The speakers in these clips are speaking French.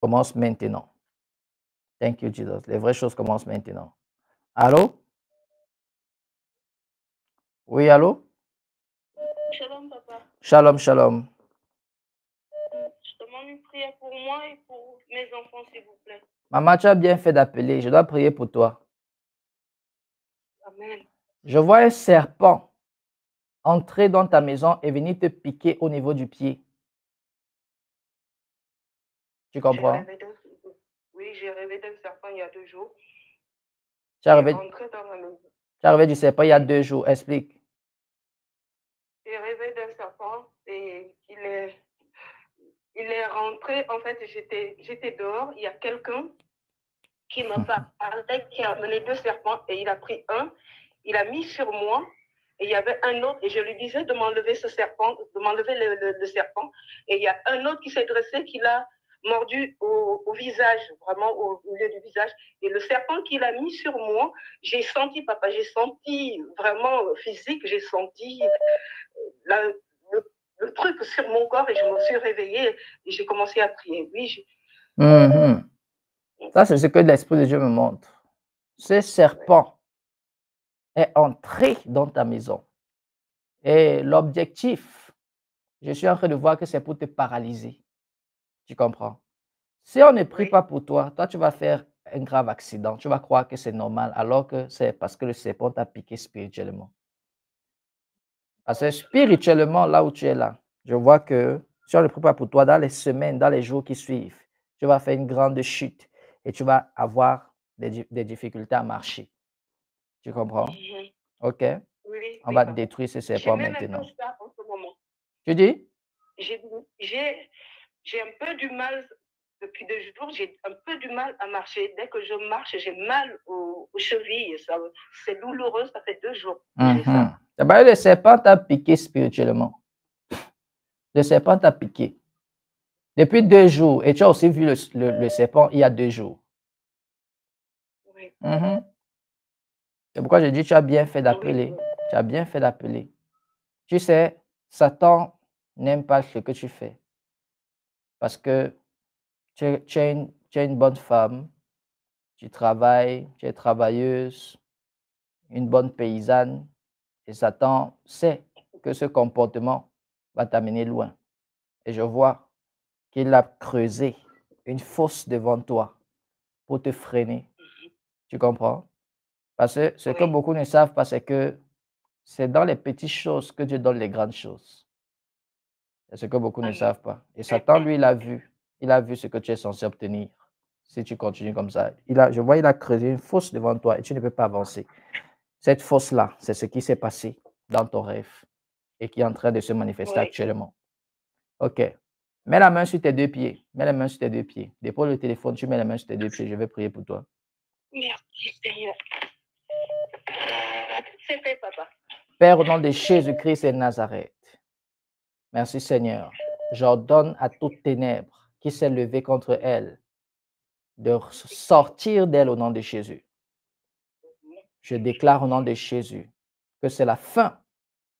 commencent maintenant. Thank you, Jesus. Les vraies choses commencent maintenant. Allô? Oui, allô? Shalom, papa. Shalom, shalom. Je demande une prière pour moi et pour mes enfants, s'il vous plaît. Maman, tu as bien fait d'appeler. Je dois prier pour toi. Amen. Je vois un serpent entrer dans ta maison et venir te piquer au niveau du pied. Tu comprends? Oui, j'ai rêvé d'un serpent il y a 2 jours. Tu es arrivé, Rentré dans ma maison. tu es arrivé du serpent il y a 2 jours. Explique. J'ai rêvé d'un serpent et il est rentré. En fait, j'étais dehors. Il y a quelqu'un qui m'a parlé, qui a amené 2 serpents et il a pris un. Il a mis sur moi. Et il y avait un autre, et je lui disais de m'enlever ce serpent, de m'enlever le serpent. Et il y a un autre qui s'est dressé, qui l'a mordu au visage, vraiment au milieu du visage. Et le serpent qu'il a mis sur moi, j'ai senti, papa, j'ai senti vraiment physique, j'ai senti le truc sur mon corps et je me suis réveillée et j'ai commencé à prier. Oui. Ça, c'est ce que l'Esprit de Dieu me montre. Ce serpent est entré dans ta maison. Et l'objectif, je suis en train de voir que c'est pour te paralyser. Tu comprends? Si on ne prie pas pour toi, toi, tu vas faire un grave accident. Tu vas croire que c'est normal, alors que c'est parce que le serpent t'a piqué spirituellement. Parce que spirituellement, là où tu es là, je vois que si on ne prie pas pour toi, dans les semaines, dans les jours qui suivent, tu vas faire une grande chute et tu vas avoir des difficultés à marcher. Tu comprends? OK? Oui, on va détruire ce serpent maintenant. J'ai ça en ce moment. Tu dis? J'ai un peu du mal, depuis 2 jours, j'ai un peu du mal à marcher. Dès que je marche, j'ai mal aux chevilles. C'est douloureux, ça fait 2 jours que j'ai ça. Le serpent t'a piqué spirituellement. Le serpent t'a piqué. Depuis 2 jours, et tu as aussi vu le serpent il y a 2 jours. Oui. C'est pourquoi je dis, tu as bien fait d'appeler. Oui. Tu as bien fait d'appeler. Tu sais, Satan n'aime pas ce que tu fais. Parce que tu es une bonne femme, tu travailles, tu es travailleuse, une bonne paysanne. Et Satan sait que ce comportement va t'amener loin. Et je vois qu'il a creusé une fosse devant toi pour te freiner. Tu comprends? Parce que ce que beaucoup ne savent pas, c'est que c'est dans les petites choses que Dieu donne les grandes choses. C'est ce que beaucoup ne savent pas. Et Satan, lui, il a vu ce que tu es censé obtenir si tu continues comme ça. Je vois, il a creusé une fosse devant toi et tu ne peux pas avancer. Cette fosse-là, c'est ce qui s'est passé dans ton rêve et qui est en train de se manifester actuellement. OK. Mets la main sur tes 2 pieds. Mets la main sur tes 2 pieds. Dépose le téléphone, tu mets la main sur tes 2 pieds. Je vais prier pour toi. Merci, Seigneur. C'est fait, papa. Père, au nom de Jésus-Christ et de Nazareth, merci Seigneur. J'ordonne à toute ténèbre qui s'est levée contre elle de sortir d'elle au nom de Jésus. Je déclare au nom de Jésus que c'est la fin.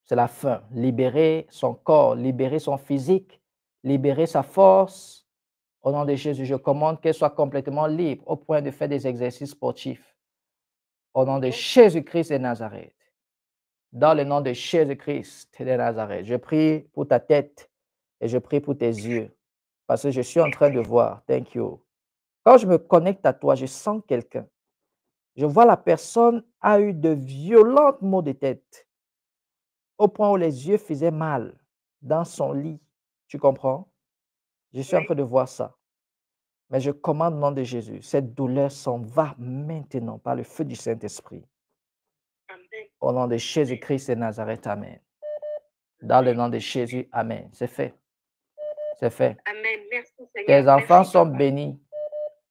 C'est la fin. Libérer son corps, libérer son physique, libérer sa force. Au nom de Jésus, je commande qu'elle soit complètement libre au point de faire des exercices sportifs. Au nom de Jésus-Christ de Nazareth. Dans le nom de Jésus-Christ de Nazareth, je prie pour ta tête et je prie pour tes yeux parce que je suis en train de voir. Thank you. Quand je me connecte à toi, je sens quelqu'un. Je vois la personne a eu de violents maux de tête au point où les yeux faisaient mal dans son lit. Tu comprends? Je suis en train de voir ça. Mais je commande au nom de Jésus, cette douleur s'en va maintenant par le feu du Saint-Esprit. Au nom de Jésus-Christ de Nazareth, amen. Dans le nom de Jésus, amen. C'est fait. C'est fait. Amen. Merci, Seigneur. Tes enfants sont bénis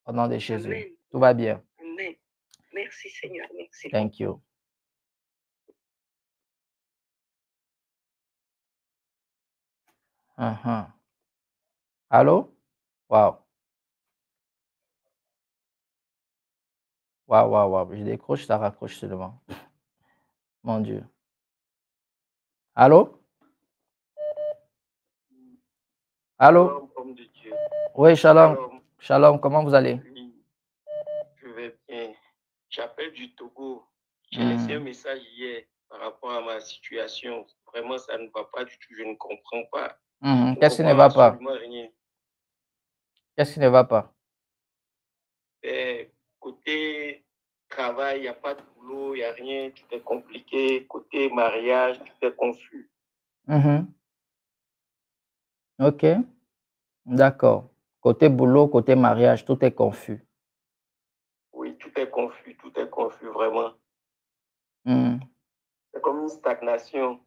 au nom de Jésus. Amen. Tout va bien. Amen. Merci, Seigneur. Merci. Thank you. Allô? Wow. Wow. Je décroche, ça raccroche seulement. Mon Dieu. Allô? Allô? Oui, shalom. Shalom, comment vous allez? Oui, je vais bien. J'appelle du Togo. J'ai Mhm. laissé un message hier par rapport à ma situation. Vraiment, ça ne va pas du tout. Je ne comprends pas. Mhm. Je ne Qu'est-ce qui ne comprends va pas? absolument rien. Qu'est-ce qui ne va pas? Côté travail, il n'y a pas de boulot, il n'y a rien. Tout est compliqué. Côté mariage, tout est confus. Mhm. Ok, d'accord. Côté boulot, côté mariage, tout est confus. Oui, tout est confus, vraiment. Mhm. C'est comme une stagnation.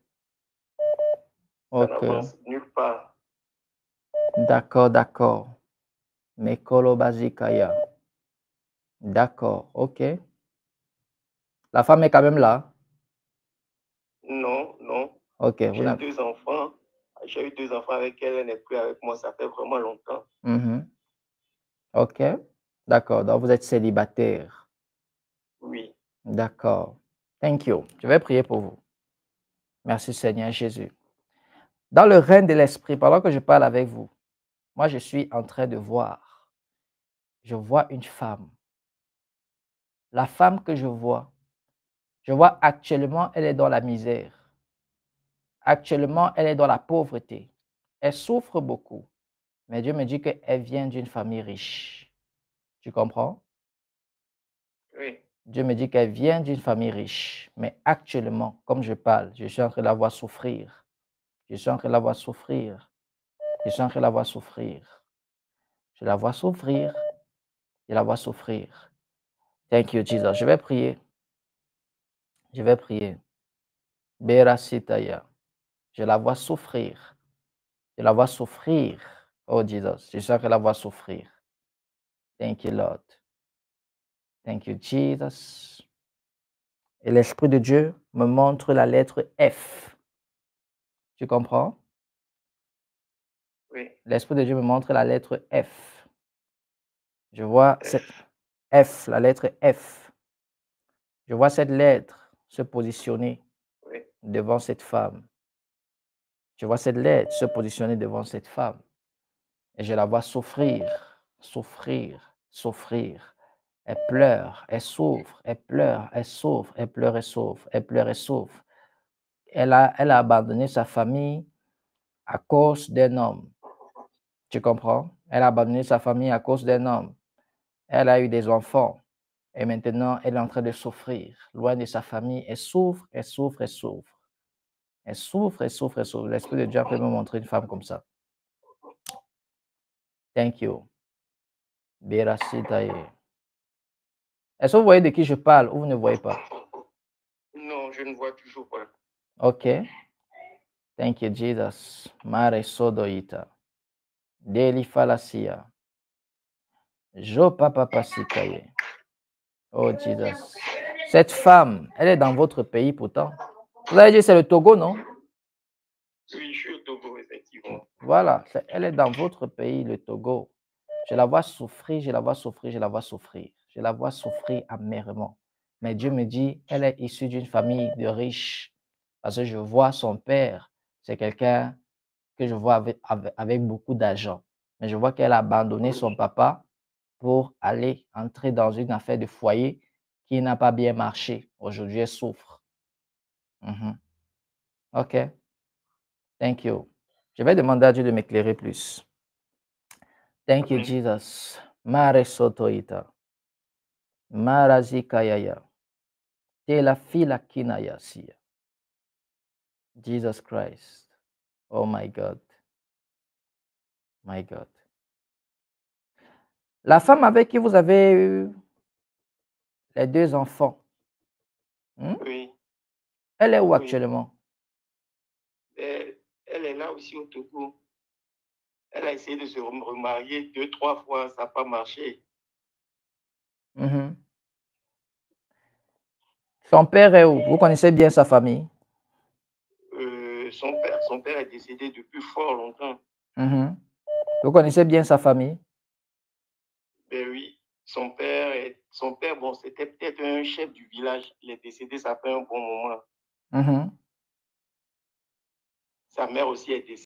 Ça Ok, n'avance nulle part. d'accord, d'accord. Mekolo Bazikaya. D'accord, ok. La femme est quand même là. Non, non. Ok, vous J'ai n'avez. 2 enfants. J'ai eu 2 enfants avec elle. Elle n'est plus avec moi. Ça fait vraiment longtemps. Mhm. Ok, d'accord. Donc vous êtes célibataire. Oui. D'accord. Thank you. Je vais prier pour vous. Merci Seigneur Jésus. Dans le règne de l'Esprit, pendant que je parle avec vous, moi je suis en train de voir. Je vois une femme. La femme que je vois actuellement, elle est dans la misère. Actuellement, elle est dans la pauvreté. Elle souffre beaucoup. Mais Dieu me dit qu'elle vient d'une famille riche. Tu comprends? Oui. Dieu me dit qu'elle vient d'une famille riche. Mais actuellement, comme je parle, je suis en train de la voir souffrir. Je suis en train de la voir souffrir. Je suis en train de la voir souffrir. Je la vois souffrir. Je la vois souffrir. Thank you, Jesus. Je vais prier. Je vais prier. Berasitaya. Je la vois souffrir. Je la vois souffrir. Oh, Jesus. Je suis en train de la voir souffrir. Thank you, Lord. Thank you, Jesus. Et l'Esprit de Dieu me montre la lettre F. Tu comprends? Oui. L'Esprit de Dieu me montre la lettre F. Je vois cette F, la lettre F. Je vois cette lettre se positionner Oui. devant cette femme. Je vois cette lettre se positionner devant cette femme. Et je la vois souffrir, souffrir, souffrir. Elle pleure, elle souffre, elle pleure, elle souffre, elle pleure, elle souffre, elle pleure, elle souffre. Elle a abandonné sa famille à cause d'un homme. Tu comprends? Elle a abandonné sa famille à cause d'un homme. Elle a eu des enfants. Et maintenant, elle est en train de souffrir. Loin de sa famille, elle souffre, elle souffre, elle souffre. Elle souffre, elle souffre, elle souffre. L'Esprit de Dieu a fait me montrer une femme comme ça. Thank you. Berasitaye. Est-ce que vous voyez de qui je parle ou vous ne voyez pas? Non, je ne vois toujours pas. Ok. Thank you, Jesus. Mare sodoita. Deli falasia. Jo papa pasikaye. Oh, Jesus. Cette femme, elle est dans votre pays pourtant. Vous avez dit c'est le Togo, non? Oui, je suis au Togo, effectivement. Voilà, elle est dans votre pays, le Togo. Je la vois souffrir, je la vois souffrir, je la vois souffrir. Je la vois souffrir amèrement. Mais Dieu me dit, elle est issue d'une famille de riches. Parce que je vois son père, c'est quelqu'un que je vois avec beaucoup d'argent. Mais je vois qu'elle a abandonné son papa pour aller entrer dans une affaire de foyer qui n'a pas bien marché. Aujourd'hui, elle souffre. OK. Thank you. Je vais demander à Dieu de m'éclairer plus. Thank you, Jesus. Mare sotoita. Marazikayaya. Tela fila kinaya sia. Jesus Christ. Oh my God. My God. La femme avec qui vous avez eu les 2 enfants, Oui. elle est où Oui. actuellement? Elle est là aussi au Togo. Elle a essayé de se remarier 2, 3 fois, ça n'a pas marché. Son père est où? Vous connaissez bien sa famille? Son père est décédé depuis fort longtemps. Vous connaissez bien sa famille? Ben oui, son père, bon, c'était peut-être un chef du village. Il est décédé, ça fait un bon moment. Sa mère aussi est décédée.